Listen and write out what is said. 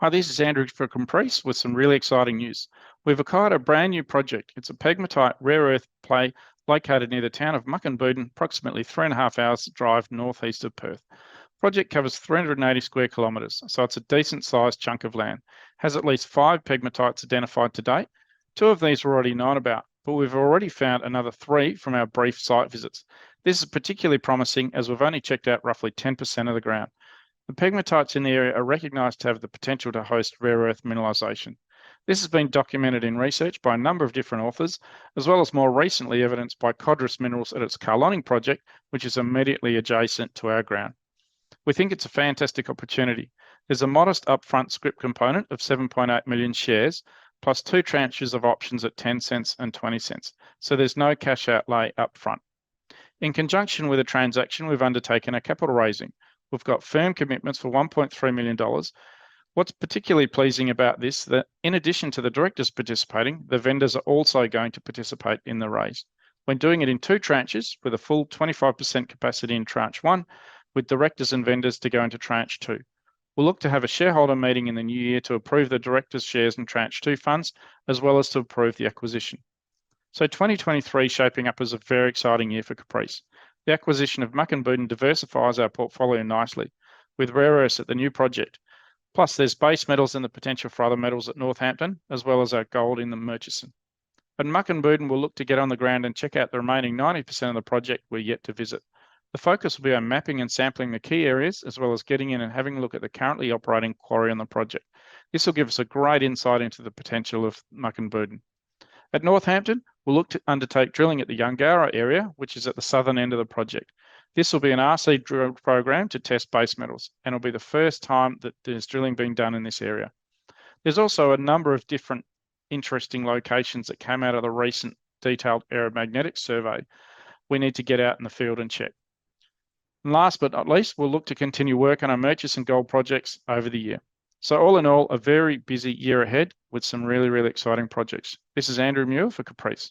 Hi, this is Andrew for Caprice with some really exciting news. We've acquired a brand new project. It's a pegmatite rare earth play located near the town of Muckenbudden, approximately 3.5 hours drive northeast of Perth. Project covers 380 square kilometres, so it's a decent sized chunk of land. Has at least 5 pegmatites identified to date. 2 of these are already known about, but we've already found another 3 from our brief site visits. This is particularly promising as we've only checked out roughly 10% of the ground. The pegmatites in the area are recognised to have the potential to host rare earth mineralisation. This has been documented in research by a number of different authors, as well as more recently evidenced by Codris Minerals at its Carloning project, which is immediately adjacent to our ground. We think it's a fantastic opportunity. There's a modest upfront scrip component of 7.8 million shares, plus 2 tranches of options at 10 cents and 20 cents, so there's no cash outlay upfront. In conjunction with the transaction, we've undertaken a capital raising. We've got firm commitments for $1.3 million. What's particularly pleasing about this, that in addition to the directors participating, the vendors are also going to participate in the raise. When doing it in 2 tranches, with a full 25% capacity in tranche 1, with directors and vendors to go into tranche 2. We'll look to have a shareholder meeting in the new year to approve the directors' shares in tranche 2 funds, as well as to approve the acquisition. So 2023 shaping up as a very exciting year for Caprice. The acquisition of Muckenbudden diversifies our portfolio nicely, with rare earths at the new project. Plus, there's base metals and the potential for other metals at Northampton, as well as our gold in the Murchison. At Muckenbudden, we'll look to get on the ground and check out the remaining 90% of the project we're yet to visit. The focus will be on mapping and sampling the key areas, as well as getting in and having a look at the currently operating quarry on the project. This will give us a great insight into the potential of Muckenbudden. At Northampton, we'll look to undertake drilling at the Yungara area, which is at the southern end of the project. This will be an RC drill program to test base metals, and it'll be the first time that there's drilling being done in this area. There's also a number of different interesting locations that came out of the recent detailed aeromagnetic survey we need to get out in the field and check. And last but not least, we'll look to continue work on our Murchison gold projects over the year. So all in all, a very busy year ahead with some really, really exciting projects. This is Andrew Muir for Caprice.